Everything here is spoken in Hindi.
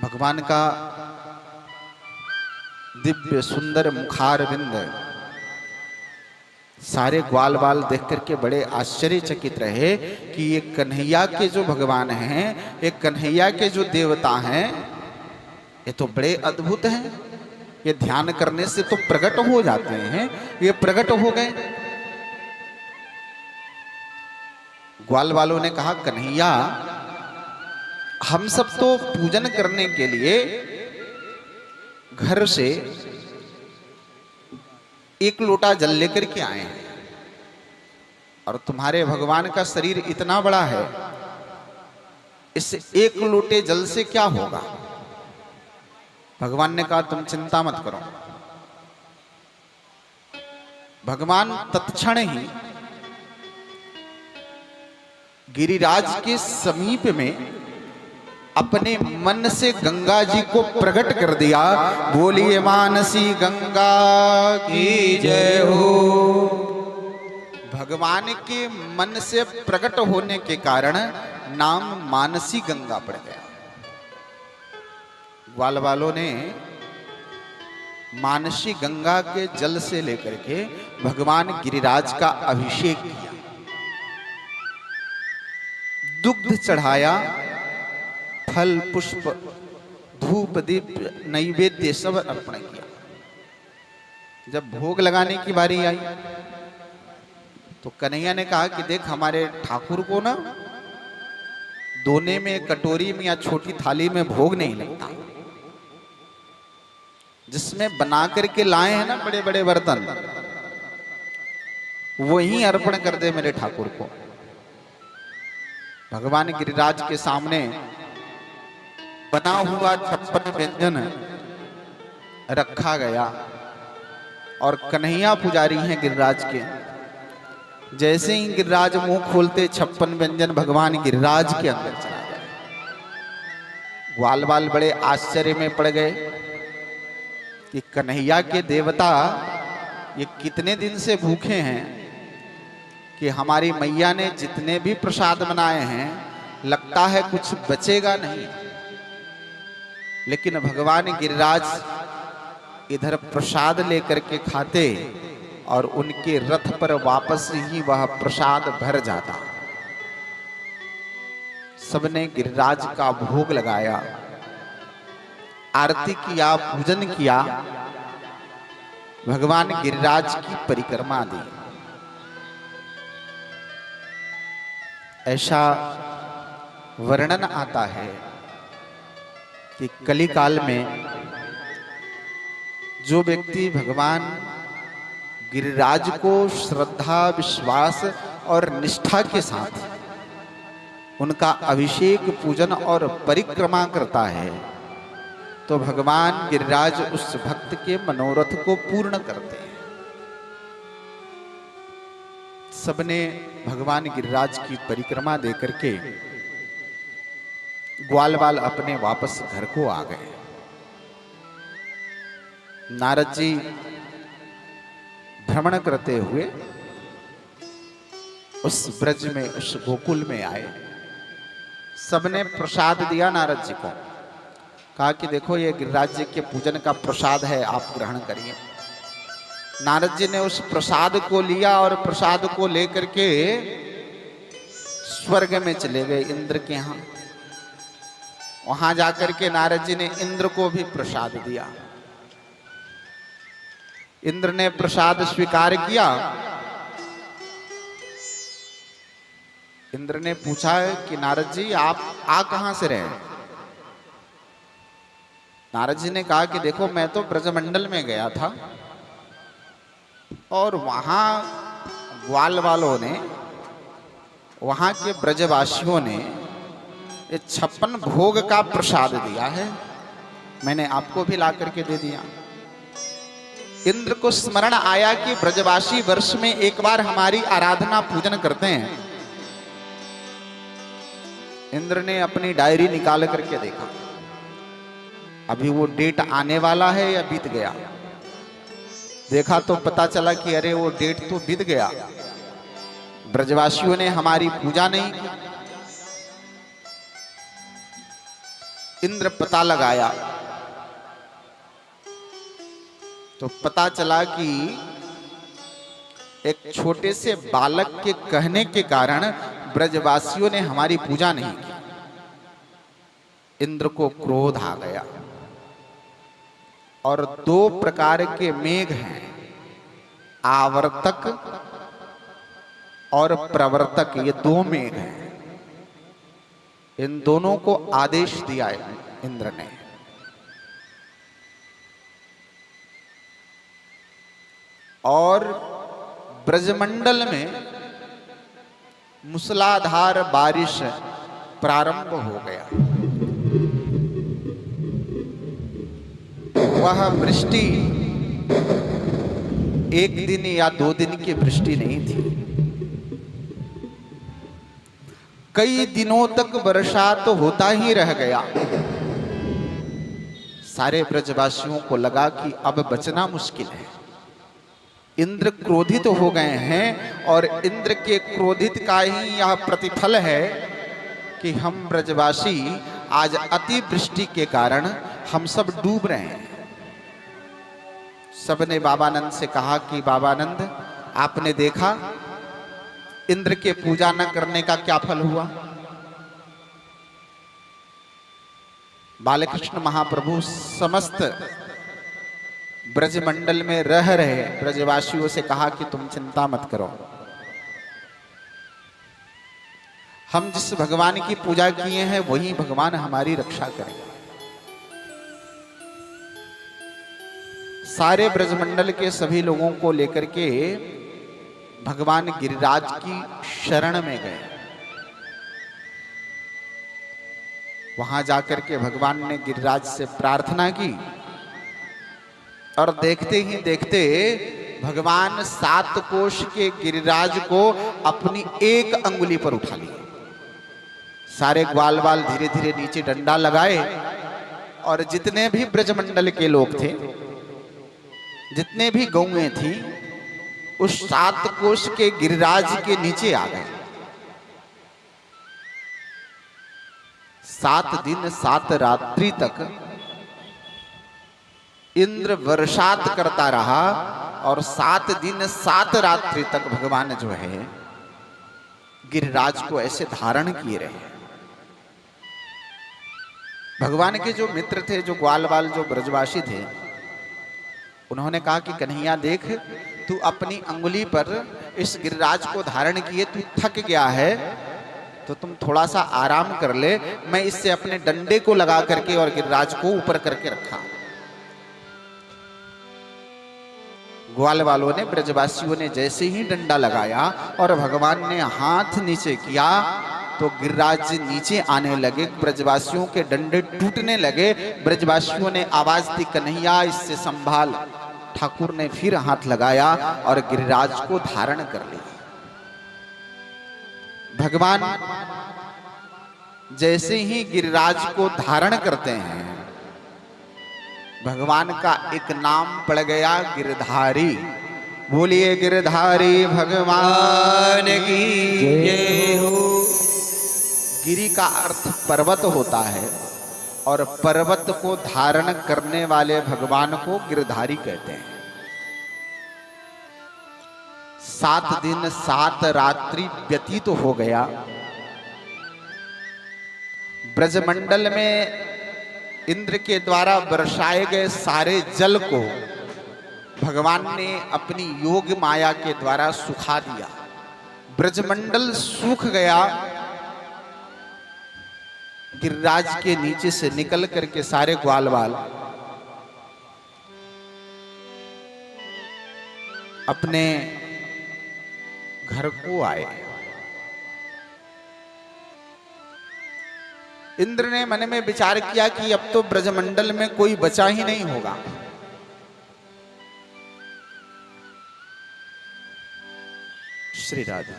भगवान का दिव्य सुंदर मुखारविंद सारे ग्वाल बाल देख करके बड़े आश्चर्यचकित रहे कि ये कन्हैया के जो भगवान हैं, ये कन्हैया के जो देवता हैं, ये तो बड़े अद्भुत हैं। ये ध्यान करने से तो प्रकट हो जाते हैं, ये प्रकट हो गए। ग्वाल वालों ने कहा, कन्हैया हम सब तो पूजन करने के लिए घर से एक लोटा जल लेकर के आए हैं, और तुम्हारे भगवान का शरीर इतना बड़ा है, इस एक लोटे जल से क्या होगा? भगवान ने कहा, तुम चिंता मत करो। भगवान तत्क्षण ही गिरिराज के समीप में अपने मन से गंगा जी को प्रकट कर दिया। बोलिए मानसी गंगा की जय हो। भगवान के मन से प्रकट होने के कारण नाम मानसी गंगा पड़ गया। ग्वाल वालों ने मानसी गंगा के जल से लेकर के भगवान गिरिराज का अभिषेक किया, दुग्ध चढ़ाया, फल पुष्प धूप दीप नैवेद्य सब अर्पण किया। जब भोग लगाने की बारी आई तो कन्हैया ने कहा कि देख, हमारे ठाकुर को ना दोने में, कटोरी में या छोटी थाली में भोग नहीं लगता, जिसमें बना करके लाए हैं ना बड़े बड़े बर्तन, वही अर्पण कर दे मेरे ठाकुर को। भगवान गिरिराज के सामने बना हुआ 56 व्यंजन रखा गया, और कन्हैया पुजारी हैं गिरिराज के। जैसे ही गिरिराज मुंह खोलते 56 व्यंजन भगवान गिरिराज के अंदर चला गया। ग्वाल बाल बड़े आश्चर्य में पड़ गए कि कन्हैया के देवता ये कितने दिन से भूखे हैं कि हमारी मैया ने जितने भी प्रसाद बनाए हैं लगता है कुछ बचेगा नहीं। लेकिन भगवान गिरिराज इधर प्रसाद लेकर के खाते और उनके रथ पर वापस ही वह प्रसाद भर जाता। सबने गिरिराज का भोग लगाया, आरती किया, पूजन किया, भगवान गिरिराज की परिक्रमा दी। ऐसा वर्णन आता है कि कलिकाल में जो व्यक्ति भगवान गिरिराज को श्रद्धा, विश्वास और निष्ठा के साथ उनका अभिषेक, पूजन और परिक्रमा करता है तो भगवान गिरिराज उस भक्त के मनोरथ को पूर्ण करते हैं। सबने भगवान गिरिराज की परिक्रमा देकर के ग्वाल बाल अपने वापस घर को आ गए। नारद जी भ्रमण करते हुए उस ब्रज में, उस गोकुल में आए। सबने प्रसाद दिया नारद जी को, कहा कि देखो ये गिरिराज जी के पूजन का प्रसाद है, आप ग्रहण करिए। नारद जी ने उस प्रसाद को लिया और प्रसाद को लेकर के स्वर्ग में चले गए, इंद्र के यहाँ। वहां जाकर के नारद जी ने इंद्र को भी प्रसाद दिया। इंद्र ने प्रसाद स्वीकार किया। इंद्र ने पूछा कि नारद जी आप आ कहां से रहे? नारद जी ने कहा कि देखो, मैं तो ब्रजमंडल में गया था और वहां ग्वाल वालों ने, वहां के ब्रजवासियों ने ये 56 भोग का प्रसाद दिया है, मैंने आपको भी ला करके दे दिया। इंद्र को स्मरण आया कि ब्रजवासी वर्ष में एक बार हमारी आराधना पूजन करते हैं। इंद्र ने अपनी डायरी निकाल करके देखा, अभी वो डेट आने वाला है या बीत गया। देखा तो पता चला कि अरे वो डेट तो बीत गया, ब्रजवासियों ने हमारी पूजा नहीं की। इंद्र पता लगाया तो पता चला कि एक छोटे से बालक के कहने के कारण ब्रजवासियों ने हमारी पूजा नहीं की। इंद्र को क्रोध आ गया और दो प्रकार के मेघ हैं, आवर्तक और प्रवर्तक, ये दो मेघ हैं। इन दोनों को आदेश दिया है इंद्र ने। और ब्रजमंडल में मूसलाधार बारिश प्रारंभ हो गया। वह वृष्टि एक दिन या 2 दिन की वृष्टि नहीं थी, कई दिनों तक वर्षा तो होता ही रह गया। सारे ब्रजवासियों को लगा कि अब बचना मुश्किल है। इंद्र क्रोधित हो गए हैं और इंद्र के क्रोधित का ही यह प्रतिफल है कि हम ब्रजवासी आज अतिवृष्टि के कारण हम सब डूब रहे हैं। सबने बाबानंद से कहा कि बाबानंद, आपने देखा इंद्र के पूजा न करने का क्या फल हुआ। बालकृष्ण महाप्रभु समस्त ब्रजमंडल में रह रहे ब्रजवासियों से कहा कि तुम चिंता मत करो, हम जिस भगवान की पूजा किए हैं वही भगवान हमारी रक्षा करेंगे। सारे ब्रजमंडल के सभी लोगों को लेकर के भगवान गिरिराज की शरण में गए। वहां जाकर के भगवान ने गिरिराज से प्रार्थना की और देखते ही देखते भगवान 7 कोश के गिरिराज को अपनी एक अंगुली पर उठा लिए। सारे ग्वाल बाल धीरे धीरे नीचे डंडा लगाए और जितने भी ब्रजमंडल के लोग थे, जितने भी गौएं थी, उस 7 कोश के गिरिराज के नीचे आ गए। 7 दिन 7 रात्रि तक इंद्र वर्षात करता रहा और 7 दिन 7 रात्रि तक भगवान जो है गिरिराज को ऐसे धारण किए रहे। भगवान के जो मित्र थे, जो ग्वाल बाल, जो ब्रजवासी थे, उन्होंने कहा कि कन्हैया देख, तू अपनी अंगुली पर इस गिरिराज को धारण किए, तू थक गया है तो तुम थोड़ा सा आराम कर ले। मैं इससे अपने डंडे को लगा करके और गिरिराज को ऊपर करके रखा। ग्वाल वालों ने, ब्रजवासियों ने जैसे ही डंडा लगाया और भगवान ने हाथ नीचे किया तो गिरिराज नीचे आने लगे, ब्रजवासियों के डंडे टूटने लगे। ब्रजवासियों ने आवाज दी, कन्हैया इससे संभाल। ठाकुर ने फिर हाथ लगाया और गिरिराज को धारण कर लिया। भगवान जैसे ही गिरिराज को धारण करते हैं, भगवान का एक नाम पड़ गया, गिरधारी। बोलिए गिरधारी भगवान की जय हो। गिरि का अर्थ पर्वत होता है और पर्वत को धारण करने वाले भगवान को गिरधारी कहते हैं। 7 दिन 7 रात्रि व्यतीत हो गया। ब्रजमंडल में इंद्र के द्वारा बरसाए गए सारे जल को भगवान ने अपनी योग माया के द्वारा सुखा दिया। ब्रजमंडल सूख गया। गिरिराज के नीचे से निकल करके सारे ग्वाल बाल अपने घर को आए। इंद्र ने मन में विचार किया कि अब तो ब्रजमंडल में कोई बचा ही नहीं होगा। श्री राधे।